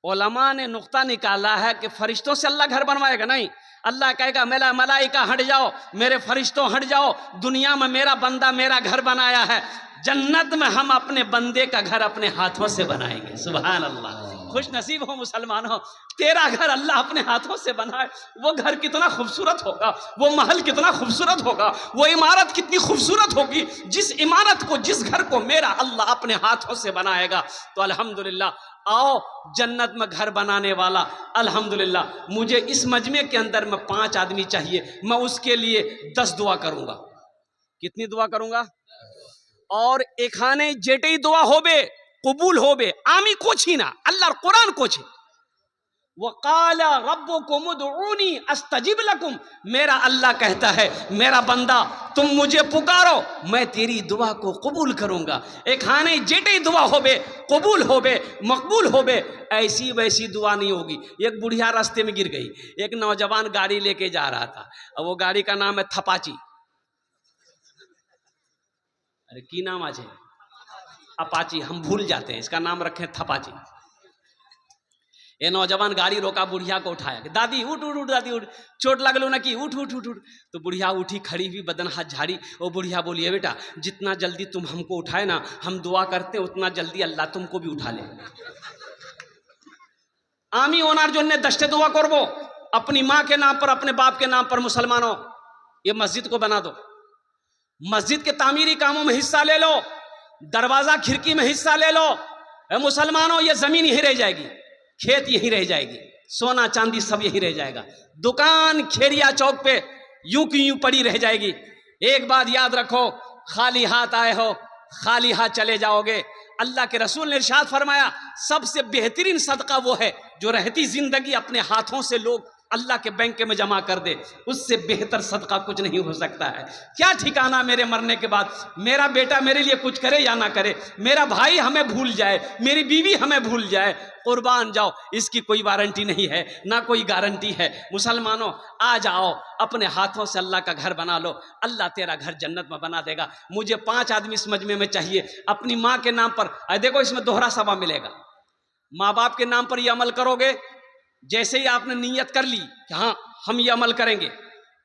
उलमा ने नुक्ता निकाला है कि फरिश्तों से अल्लाह घर बनवाएगा? नहीं। अल्लाह कहेगा, मेरा मलाइका हट जाओ, मेरे फरिश्तों हट जाओ, दुनिया में मेरा बंदा मेरा घर बनाया है, जन्नत में हम अपने बंदे का घर अपने हाथों से बनाएंगे। सुभान अल्लाह। खुश नसीब हो मुसलमान हो, तेरा घर अल्लाह अपने हाथों से बनाए। वो घर कितना खूबसूरत होगा, वो महल कितना खूबसूरत होगा, वो इमारत कितनी खूबसूरत होगी। जिस इमारत को, जिस घर को मेरा अल्लाह अपने हाथों से बनाएगा। तो अल्हम्दुलिल्लाह, आओ जन्नत में घर बनाने वाला, अल्हम्दुलिल्लाह, मुझे इस मजमे के अंदर में 5 आदमी चाहिए, मैं उसके लिए 10 दुआ करूंगा। कितनी दुआ करूंगा? और एखाने जेटे दुआ होबे, कबूल होबे, आमी कुछ ही ना, अल्लाह कुरान कुछ है, वक़ाला रब्बुकुम उदऊनी अस्तजिब लकुम, मेरा अल्लाह कहता है, मेरा बंदा तुम मुझे पुकारो, मैं तेरी दुआ को कबूल करूंगा। एक खाने जेटे दुआ होबे, कबूल होबे, मकबूल होबे, ऐसी वैसी दुआ नहीं होगी। एक बुढ़िया रास्ते में गिर गई, एक नौजवान गाड़ी लेके जा रहा था, अब वो गाड़ी का नाम है थपाची। अरे की नाम आज है? अपाची, हम भूल जाते हैं, इसका नाम रखें थपाची। ये नौजवान गाड़ी रोका, बुढ़िया को उठाया, दादी उठ उठ उठ, दादी उठ, चोट लगलो ना कि उठ उठ उठ उठ। तो बुढ़िया उठी, खड़ी हुई, बदन हाथ झाड़ी। वो बुढ़िया बोली, है बेटा, जितना जल्दी तुम हमको उठाए ना, हम दुआ करते हैं उतना जल्दी अल्लाह तुमको भी उठा ले। আমি ওনার জন্য दस्ते दुआ করব अपनी माँ के नाम पर अपने बाप के नाम पर। मुसलमानों ये मस्जिद को बना दो, मस्जिद के तामीरी कामों में हिस्सा ले लो, दरवाजा खिड़की में हिस्सा ले लो। ए मुसलमानों ये जमीन यही रह जाएगी, खेत यही रह जाएगी, सोना चांदी सब यही रह जाएगा, दुकान खेड़िया चौक पे यूं की यूं पड़ी रह जाएगी। एक बात याद रखो, खाली हाथ आए हो खाली हाथ चले जाओगे। अल्लाह के रसूल ने इरशाद फरमाया सबसे बेहतरीन सदका वो है जो रहती जिंदगी अपने हाथों से लोग अल्लाह के बैंक में जमा कर दे, उससे बेहतर सदका कुछ नहीं हो सकता है। क्या ठिकाना मेरे मरने के बाद मेरा बेटा मेरे लिए कुछ करे या ना करे, मेरा भाई हमें भूल जाए, मेरी बीवी हमें भूल जाए, कुर्बान जाओ, इसकी कोई वारंटी नहीं है ना कोई गारंटी है। मुसलमानों आ जाओ, अपने हाथों से अल्लाह का घर बना लो, अल्लाह तेरा घर जन्नत में बना देगा। मुझे 5 आदमी इस मजमे में चाहिए अपनी माँ के नाम पर। देखो इसमें दोहरा सवाब मिलेगा। माँ बाप के नाम पर ये अमल करोगे, जैसे ही आपने नीयत कर ली कि हाँ हम ये अमल करेंगे,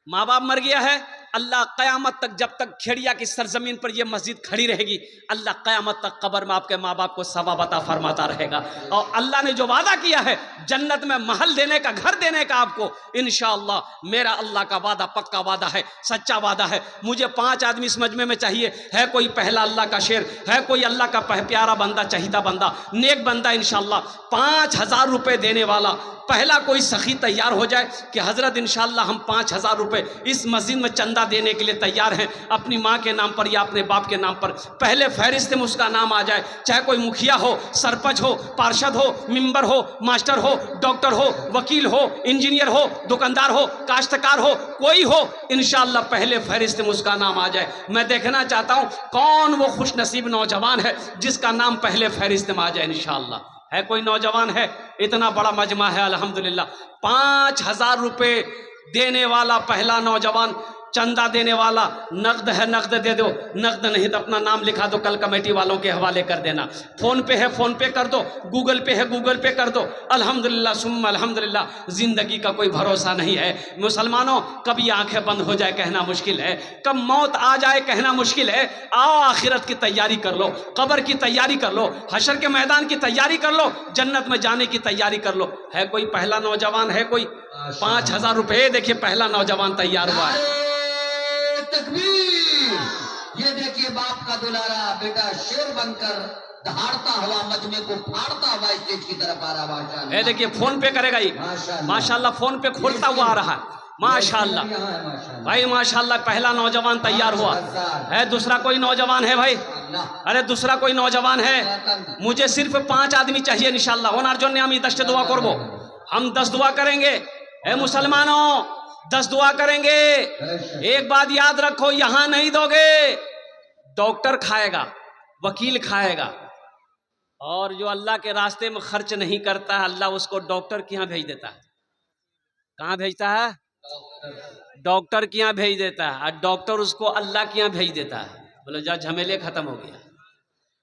माँ बाप मर गया है, अल्लाह क़यामत तक जब तक खेड़िया की सरजमीन पर यह मस्जिद खड़ी रहेगी, अल्लाह क़यामत तक कब्र में आपके माँ बाप को सवाब अता फरमाता रहेगा। और अल्लाह ने जो वादा किया है जन्नत में महल देने का, घर देने का आपको, इंशाअल्लाह मेरा अल्लाह का वादा पक्का वादा है, सच्चा वादा है। मुझे 5 आदमी इस मजमे में चाहिए। है कोई पहला अल्लाह का शेर, है कोई अल्लाह का प्यारा बंदा, चहीता बंदा, नेक बंदा, इंशाअल्लाह 5000 रुपये देने वाला पहला कोई सखी तैयार हो जाए कि हजरत इंशाअल्लाह हम 5000 रुपये इस मस्जिद में चंदा देने के लिए तैयार हैं, अपनी माँ के नाम पर या अपने बाप के नाम पर। पहले फहरिस्त में उसका नाम आ जाए, चाहे कोई मुखिया हो, सरपंच हो, पार्षद हो, मेंबर हो, मास्टर हो, डॉक्टर हो, वकील हो, इंजीनियर हो, दुकानदार हो, काश्तकार हो, कोई हो, इंशाअल्लाह पहले फहरिस्त में उसका नाम आ जाए। मैं देखना चाहता हूँ कौन वो खुश नसीब नौजवान है जिसका नाम पहले फहरिस्त में आ जाए। इंशाअल्लाह है कोई नौजवान है? इतना बड़ा मजमा है अल्हम्दुलिल्लाह। 5000 रुपये देने वाला पहला नौजवान, चंदा देने वाला, नकद है नकद दे दो, नकद नहीं तो अपना नाम लिखा दो, कल कमेटी वालों के हवाले कर देना। फ़ोन पे है फ़ोन पे कर दो, गूगल पे है गूगल पे कर दो। अल्हम्दुलिल्लाह सुम्मा अल्हम्दुलिल्लाह। ज़िंदगी का कोई भरोसा नहीं है मुसलमानों, कभी आंखें बंद हो जाए कहना मुश्किल है, कब मौत आ जाए कहना मुश्किल है। आओ आखिरत की तैयारी कर लो, कब्र की तैयारी कर लो, हशर के मैदान की तैयारी कर लो, जन्नत में जाने की तैयारी कर लो। है कोई पहला नौजवान? है कोई? 5000 रुपये देखिए पहला नौजवान तैयार हुआ है। तकबीर! ये देखिए बाप का दुलारा बेटा शेर बनकर दहाड़ता हुआ मजमे को फाड़ता हुआ स्टेज की तरफ आ रहा। माशाअल्लाह, ये देखिए फोन पे करेगा ये, माशाअल्लाह फोन पे खोलता हुआ आ रहा है। माशाअल्लाह भाई माशाअल्लाह, पहला नौजवान तैयार हुआ है। दूसरा कोई नौजवान है भाई? अरे दूसरा कोई नौजवान है? मुझे सिर्फ 5 आदमी चाहिए इंशाअल्लाह। ओनार जन्य हम 10 दुआ करबो, हम 10 दुआ करेंगे। ए मुसलमानों 10 दुआ करेंगे। एक बात याद रखो, यहां नहीं दोगे, डॉक्टर खाएगा, वकील खाएगा, और जो अल्लाह के रास्ते में खर्च नहीं करता है अल्लाह उसको डॉक्टर के यहाँ भेज देता है। कहाँ भेजता है? डॉक्टर के यहाँ भेज देता है, और डॉक्टर उसको अल्लाह के यहाँ भेज देता है। बोलो जा, झमेले खत्म हो गया।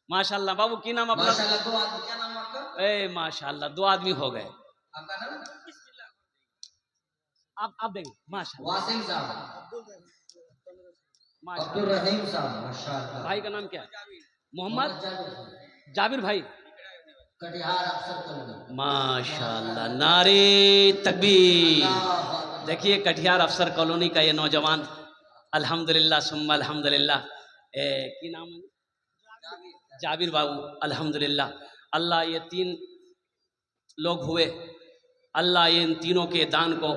माशाअल्लाह। बाबू की नाम अपना? माशाअल्लाह। 2 आदमी, क्या नाम आपका? ए माशाअल्लाह 2 आदमी हो गए। आपका नाम? आप देंगे माशाअल्लाह। वासिम साहब, माशाअल्लाह। अब्दुल रहीम साहब, माशाअल्लाह। भाई का नाम क्या है? मोहम्मद जाबिर भाई, कटिहार अफसर कॉलोनी। माशाअल्लाह, नारे तकबीर। देखिए कटिहार अफसर कॉलोनी का ये नौजवान, अल्हम्दुलिल्लाह सुम्मा अल्हम्दुलिल्लाह। की नाम है? जाबिर बाबू, अल्हम्दुलिल्लाह। अल्लाह ये 3 लोग हुए, अल्लाह ये इन तीनों के दान को,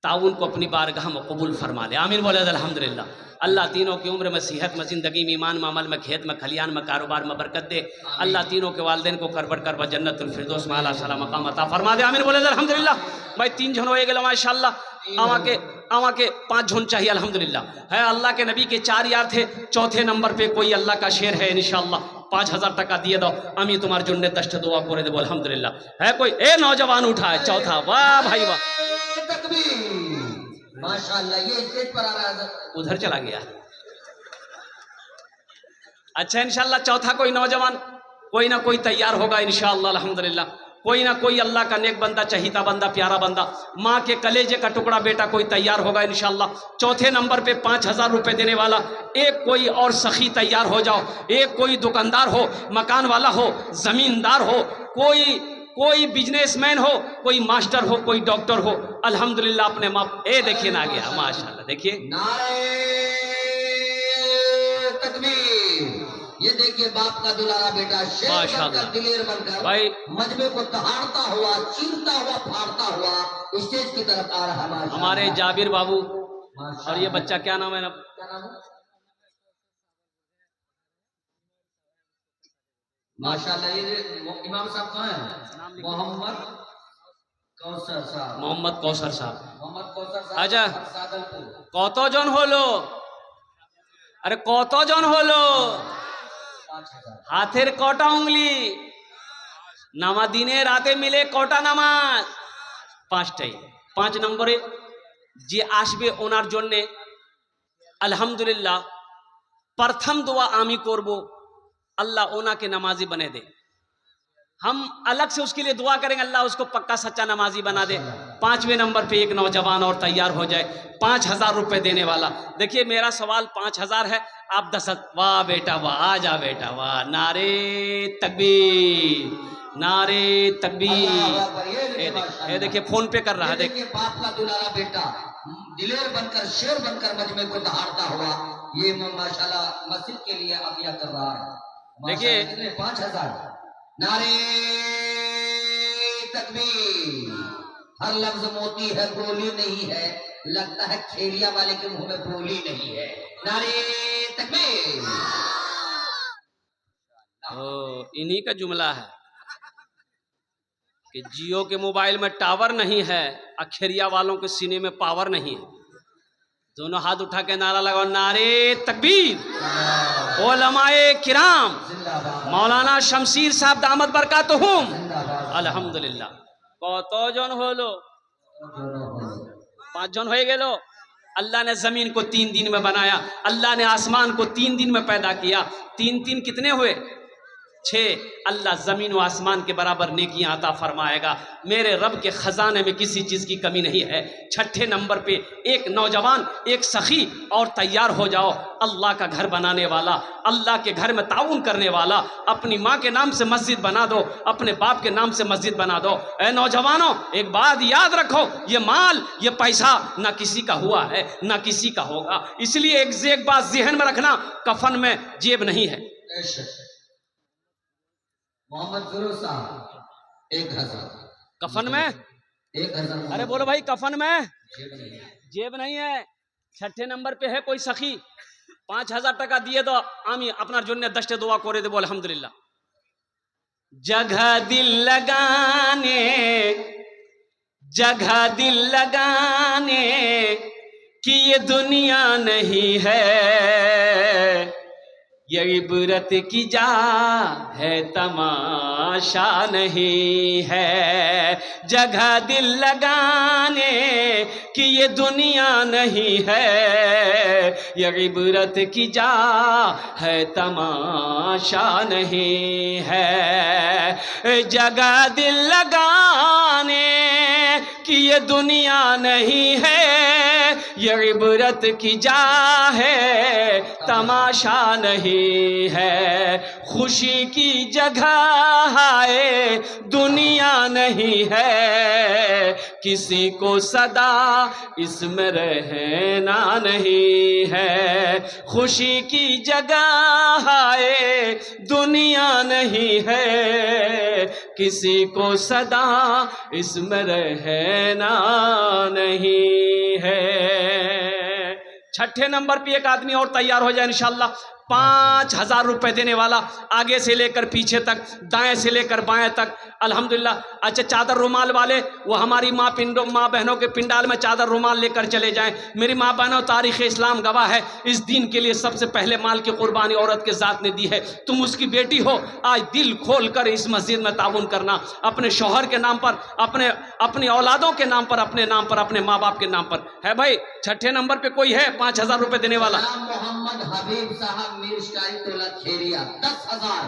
ताउन को अपनी बारगाह में कबूल फरमा ले। आमीन बोले अल्हम्दुलिल्लाह। अल्लाह तीनों की उम्र में, सेहत में, ज़िंदगी में, ईमान में, अमल में, खेत में, खलियान में, कारोबार में बरकत दे। अल्लाह तीनों के वालिदैन को करबट करबा जन्नतुल फिरदौस में आला साला मकाम अता फरमा दे। आमीन बोले अल्हम्दुलिल्लाह। भाई 3 जन हो गए माशाअल्लाह। आवा के 5 जन चाहिए अल्हम्दुलिल्लाह। है अल्लाह के नबी के 4 यार थे, चौथे नंबर पे कोई अल्लाह का शेर है इंशाअल्लाह। 5000 टका दिए दो, अमी तुम्हारे जुन्ने 10 दुआ करे दे अल्हम्दुलिल्लाह। है कोई? ए नौजवान उठा है चौथा, वाह भाई वाह, माशाअल्लाह। ये स्टेज पर आ रहा है, उधर चला गया। अच्छा इंशाअल्लाह चौथा कोई नौजवान, कोई ना कोई तैयार होगा इंशाअल्लाह अल्हम्दुलिल्लाह। कोई ना कोई अल्लाह का नेक बंदा, चहीता बंदा, प्यारा बंदा, माँ के कलेजे का टुकड़ा बेटा कोई तैयार होगा इंशाअल्लाह। चौथे नंबर पे 5000 रुपये देने वाला एक कोई और सखी तैयार हो जाओ। एक कोई दुकानदार हो, मकान वाला हो, जमींदार हो, कोई बिजनेसमैन हो, कोई मास्टर हो, कोई डॉक्टर हो, अल्हम्दुलिल्लाह अपने माँ, ये देखिए ना गया माशाल्लाह, देखिए नारे तकबीर। ये देखिए बाप का दुलारा बेटा शेर माशाल्लाह। बनकर, दिलेर बनकर भाई मजमे को दहाड़ता हुआ, चीरता हुआ, फाड़ता हुआ स्टेज की तरफ आ रहा है हमारे जाबिर बाबू। माशाल्लाह। और ये बच्चा क्या नाम है ना? क्या नाम है? माशाल्लाह। ये इमाम साहब कहाँ हैं? मोहम्मद कौसर साहब। मोहम्मद कौसर साहब। मोहम्मद कौसर साहब আচ্ছা सादलपुर। কতজন হলো? আরে কতজন হলো? 5000। হাতের কটা উংলি? নামা দিনে রাতে মিলে কটা নামাজ? 5টাই। 5 নম্বরে যে আসবে ওনার জন্যে আলহামদুলিল্লাহ प्रथम दुआ आमी करबो, अल्लाह ओना के नमाजी बने दे। हम अलग से उसके लिए दुआ करेंगे, अल्लाह उसको पक्का सच्चा नमाजी बना दे। 5वें नंबर पे एक नौजवान और तैयार हो जाए 5000 रुपए देने वाला। देखिए मेरा सवाल 5000 है, आप 10। वाह बेटा वाह, आ जा बेटा वाह, नारे तकबीर, नारे तकबीर। ये देखिए फोन पे कर रहा है, देखिए बाप का दुलारा बेटा दिलेर बनकर, शेर बनकर मजमे को दहाड़ता हुआ ये माशाल्लाह मस्जिद के लिए अतिया कर रहा है। देखिए 5000। नारे तकबीर। हर लफ्ज मोती है, बोली नहीं है। लगता है खेलिया वाले के मुंह में बोली नहीं है। नारे तकबीर। इन्हीं का जुमला है कि जियो के मोबाइल में टावर नहीं है, अखेरिया वालों के सीने में पावर नहीं है। दोनों हाथ उठा के नारा लगाओ, नारे तकबीर। उलमाए किराम, मौलाना शमशीर साहब दामत बरकातुहुम, अल्हम्दुलिल्लाह। কতজন হলো? 5 জন হয়ে গেল। अल्लाह ने जमीन को 3 दिन में बनाया, अल्लाह ने आसमान को 3 दिन में पैदा किया। 3 3 कितने हुए? 6। अल्लाह जमीन व आसमान के बराबर नेकियां अता फरमाएगा। मेरे रब के खजाने में किसी चीज की कमी नहीं है। 6ठे नंबर पे एक नौजवान, एक सखी और तैयार हो जाओ। अल्लाह का घर बनाने वाला, अल्लाह के घर में ताउन करने वाला, अपनी माँ के नाम से मस्जिद बना दो, अपने बाप के नाम से मस्जिद बना दो। ए नौजवानों, एक बात याद रखो, ये माल, ये पैसा ना किसी का हुआ है ना किसी का होगा। इसलिए एक बात ज़हन में रखना, कफन में जेब नहीं है। मोहम्मद फिरोज साहब 1000। कफन में 1000। अरे बोलो भाई, कफन में जेब नहीं है। 6ठे नंबर पे है कोई सखी, 5000 টাকা দিয়ে दो, आमी अपना জন্য 10টে দোয়া করে দেব अल्हम्दुलिल्लाह। जगह दिल लगाने, जगह दिल लगाने कि ये दुनिया नहीं है, ये इबरत की जा है तमाशा नहीं है। जगह दिल लगाने कि ये दुनिया नहीं है, ये इबरत की जा है तमाशा नहीं है। जगह दिल लगाने कि ये दुनिया नहीं है, ये इबरत की जा है तमाशा नहीं है। खुशी की जगह है दुनिया नहीं है, किसी को सदा इसमें रहना नहीं है। खुशी की जगह है दुनिया नहीं है, किसी को सदा इसमें रहना नहीं है। 6ठे नंबर पे एक आदमी और तैयार हो जाए इंशाअल्लाह। 5000 रुपए देने वाला, आगे से लेकर पीछे तक, दाएं से लेकर बाएं तक, अल्हम्दुलिल्लाह। अच्छा चादर रुमाल वाले, वो हमारी माँ बहनों के पिंडाल में चादर रुमाल लेकर चले जाएं। मेरी माँ बहनों, तारीख़ इस्लाम गवाह है, इस दिन के लिए सबसे पहले माल की कुर्बानी औरत के ज़ात ने दी है। तुम उसकी बेटी हो, आज दिल खोल कर इस मस्जिद में ताउन करना, अपने शौहर के नाम पर, अपनी औलादों के नाम पर, अपने नाम पर, अपने माँ बाप के नाम पर है। भाई 6ठे नंबर पे कोई है 5000 रुपए देने वाला? मोहम्मद हबीब साहब मीर स्टाइल टोला खेरिया 10,000।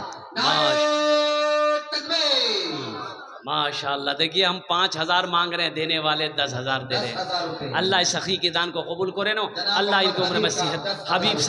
माशाअल्लाह। देखिए हम 5000 मांग रहे हैं, देने वाले 10,000 दे रहे हैं। अल्लाह इस सखी के दान को कबूल करे नो, अल्लाह इनको उम्र में सेहत। हबीब साहब